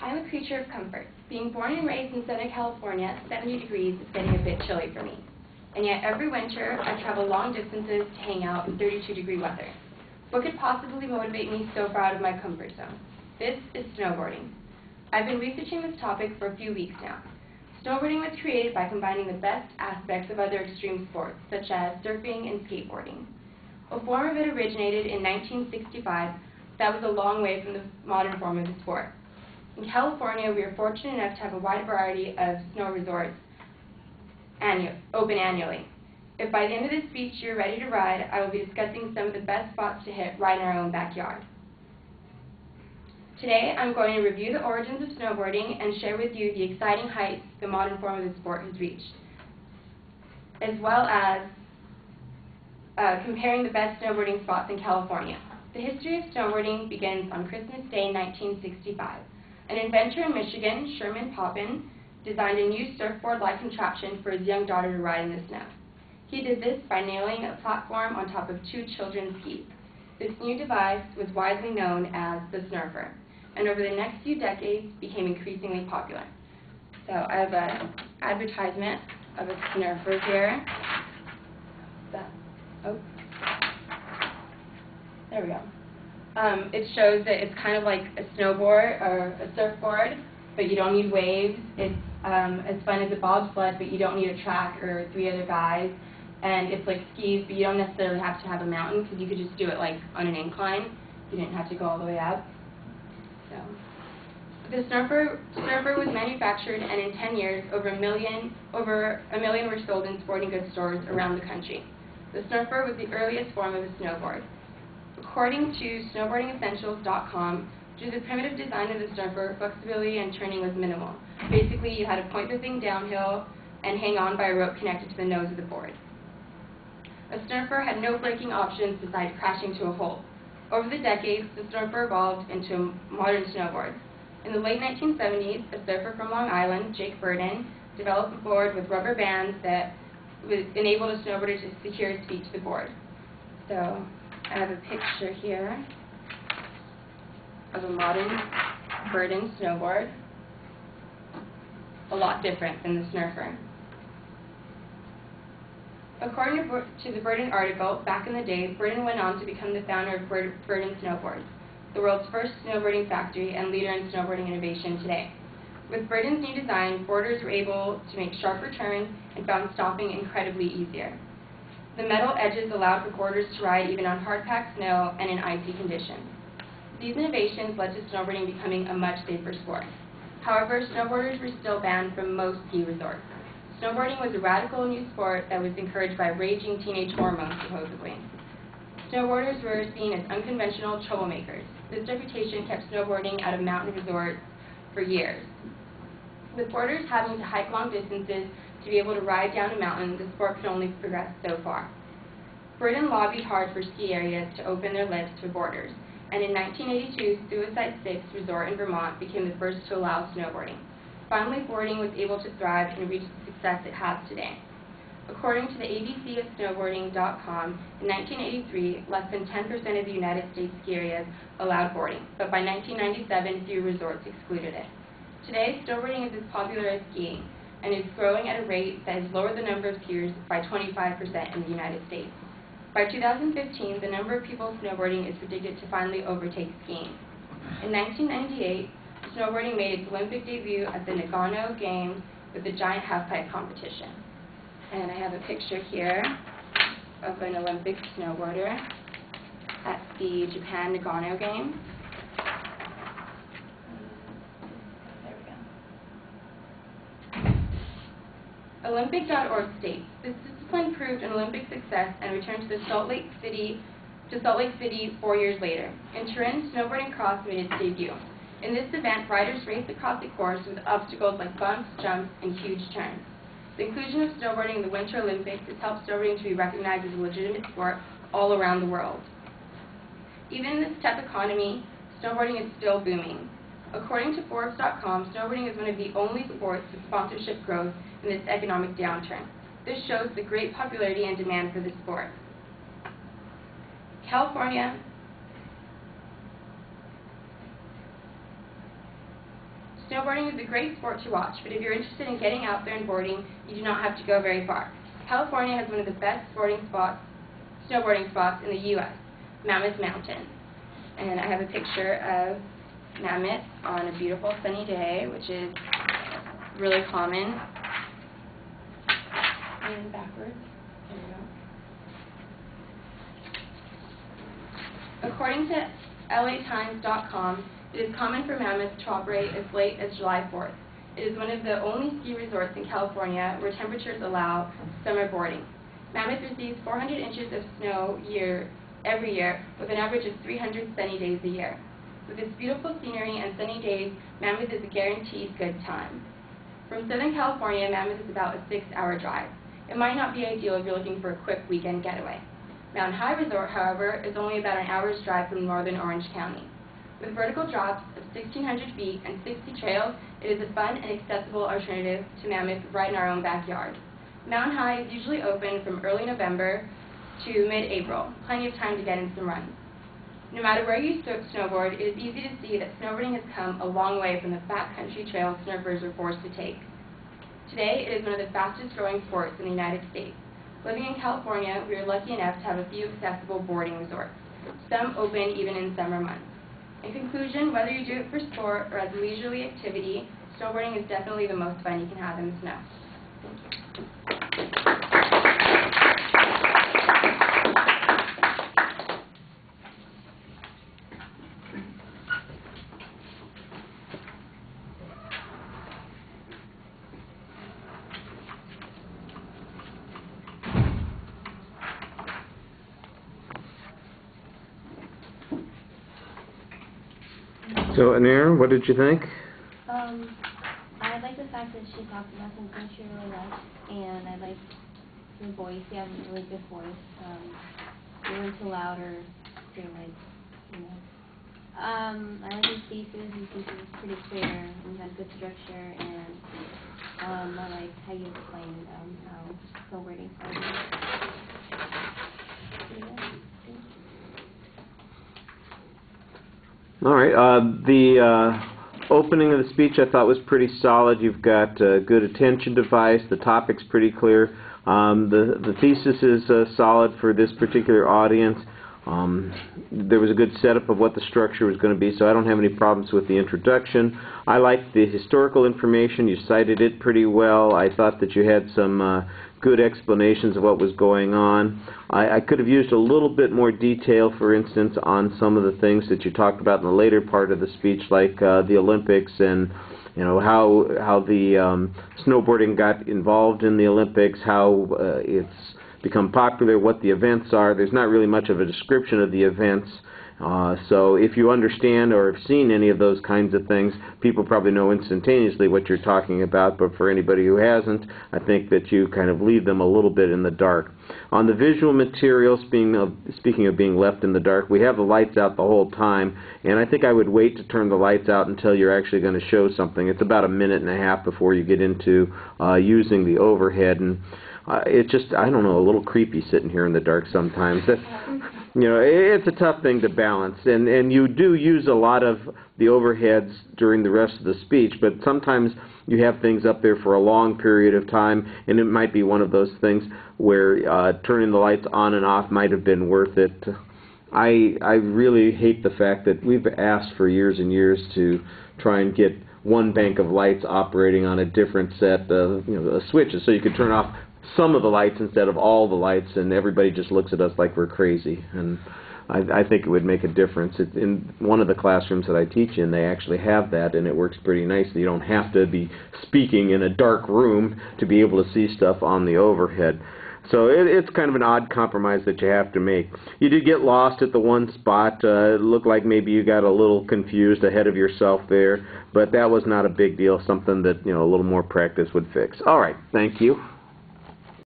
I'm a creature of comfort. Being born and raised in Southern California, 70 degrees is getting a bit chilly for me. And yet every winter, I travel long distances to hang out in 32-degree weather. What could possibly motivate me so far out of my comfort zone? This is snowboarding. I've been researching this topic for a few weeks now. Snowboarding was created by combining the best aspects of other extreme sports, such as surfing and skateboarding. A form of it originated in 1965 that was a long way from the modern form of the sport. In California, we are fortunate enough to have a wide variety of snow resorts open annually. If by the end of this speech you're ready to ride, I will be discussing some of the best spots to hit right in our own backyard. Today, I'm going to review the origins of snowboarding and share with you the exciting heights the modern form of the sport has reached, as well as comparing the best snowboarding spots in California. The history of snowboarding begins on Christmas Day 1965. An inventor in Michigan, Sherman Poppin, designed a new surfboard-like contraption for his young daughter to ride in the snow. He did this by nailing a platform on top of two children's skis. This new device was widely known as the snurfer, and over the next few decades became increasingly popular. So I have an advertisement of a snurfer here. There we go. It shows that it's kind of like a snowboard or a surfboard, but you don't need waves. It's as fun as a bobsled, but you don't need a track or 3 other guys. And it's like skis, but you don't necessarily have to have a mountain because you could just do it like on an incline. You didn't have to go all the way up. So the snurfer was manufactured, and in 10 years, over a million were sold in sporting goods stores around the country. The snurfer was the earliest form of a snowboard. According to snowboardingessentials.com, due to the primitive design of the snurfer, flexibility and turning was minimal. Basically, you had to point the thing downhill and hang on by a rope connected to the nose of the board. A snurfer had no braking options besides crashing to a hole. Over the decades, the snurfer evolved into a modern snowboard. In the late 1970s, a surfer from Long Island, Jake Burden, developed a board with rubber bands that enabled a snowboarder to secure his feet to the board. So I have a picture here of a modern Burden snowboard, a lot different than the snurfer. According to the Burden article, back in the day, Burden went on to become the founder of Burden Snowboards, the world's first snowboarding factory and leader in snowboarding innovation today. With Burden's new design, boarders were able to make sharper turns and found stopping incredibly easier. The metal edges allowed for boarders to ride even on hard-packed snow and in icy conditions. These innovations led to snowboarding becoming a much safer sport. However, snowboarders were still banned from most ski resorts. Snowboarding was a radical new sport that was encouraged by raging teenage hormones, supposedly. Snowboarders were seen as unconventional troublemakers. This reputation kept snowboarding out of mountain resorts for years. With boarders having to hike long distances to be able to ride down a mountain, the sport could only progress so far. Burden lobbied hard for ski areas to open their lifts for boarders, and in 1982, Suicide Six Resort in Vermont became the first to allow snowboarding. Finally, boarding was able to thrive and reach the success it has today. According to the ABC of Snowboarding.com, in 1983, less than 10% of the United States ski areas allowed boarding, but by 1997, few resorts excluded it. Today, snowboarding is as popular as skiing, and is growing at a rate that has lowered the number of skiers by 25% in the United States. By 2015, the number of people snowboarding is predicted to finally overtake skiing. In 1998, snowboarding made its Olympic debut at the Nagano Games with the giant halfpipe competition. And I have a picture here of an Olympic snowboarder at the Japan Nagano Games. Olympic.org states, this discipline proved an Olympic success and returned to Salt Lake City 4 years later. In Turin, snowboarding cross made its debut. In this event, riders raced across the course with obstacles like bumps, jumps, and huge turns. The inclusion of snowboarding in the Winter Olympics has helped snowboarding to be recognized as a legitimate sport all around the world. Even in this tough economy, snowboarding is still booming. According to Forbes.com, snowboarding is one of the only sports with sponsorship growth in this economic downturn. This shows the great popularity and demand for this sport. Snowboarding is a great sport to watch, but if you're interested in getting out there and boarding, you do not have to go very far. California has one of the best snowboarding spots in the U.S., Mammoth Mountain. And I have a picture of Mammoth on a beautiful sunny day, which is really common. And backwards. There we go. According to LATimes.com, it is common for Mammoth to operate as late as July 4th. It is one of the only ski resorts in California where temperatures allow summer boarding. Mammoth receives 400 inches of snow every year, with an average of 300 sunny days a year. With its beautiful scenery and sunny days, Mammoth is a guaranteed good time. From Southern California, Mammoth is about a 6-hour drive. It might not be ideal if you're looking for a quick weekend getaway. Mountain High Resort, however, is only about an hour's drive from northern Orange County. With vertical drops of 1,600 feet and 60 trails, it is a fun and accessible alternative to Mammoth right in our own backyard. Mountain High is usually open from early November to mid-April, plenty of time to get in some runs. No matter where you snowboard, it is easy to see that snowboarding has come a long way from the backcountry trails surfers were forced to take. Today, it is one of the fastest growing sports in the United States. Living in California, we are lucky enough to have a few accessible boarding resorts, some open even in summer months. In conclusion, whether you do it for sport or as a leisurely activity, snowboarding is definitely the most fun you can have in the snow. Thank you. So, Anir, what did you think? I like the fact that she talked about something she really liked, and I like your voice. You have a really good voice. You weren't too loud or too, I like your thesis. Your thesis is pretty clear, and you had good structure, and I like how you explained how snowboarding started. So, yeah, thank you. All right. The opening of the speech I thought was pretty solid. You've got a good attention device. The topic's pretty clear. The thesis is solid for this particular audience. There was a good setup of what the structure was going to be, so I don't have any problems with the introduction. I liked the historical information. You cited it pretty well. I thought that you had some good explanations of what was going on. I could have used a little bit more detail, for instance, on some of the things that you talked about in the later part of the speech, like the Olympics and how the snowboarding got involved in the Olympics, how it's become popular, what the events are. There's not really much of a description of the events. So if you understand or have seen any of those kinds of things, people probably know instantaneously what you're talking about, but for anybody who hasn't, I think that you kind of leave them a little bit in the dark. On the visual material, speaking of being left in the dark, we have the lights out the whole time, and I think I would wait to turn the lights out until you're actually going to show something. It's about a minute and a half before you get into using the overhead, and it's just, I don't know, a little creepy sitting here in the dark sometimes. It's a tough thing to balance, and you do use a lot of the overheads during the rest of the speech, but sometimes you have things up there for a long period of time, and it might be one of those things where turning the lights on and off might have been worth it. I really hate the fact that we've asked for years and years to try and get one bank of lights operating on a different set of switches, so you could turn off some of the lights instead of all the lights, and everybody just looks at us like we're crazy. And I think it would make a difference. In one of the classrooms that I teach in, they actually have that, and it works pretty nicely. You don't have to be speaking in a dark room to be able to see stuff on the overhead. So it's kind of an odd compromise that you have to make. You did get lost at the one spot. It looked like maybe you got a little confused ahead of yourself there, but that was not a big deal, something that a little more practice would fix. All right, thank you.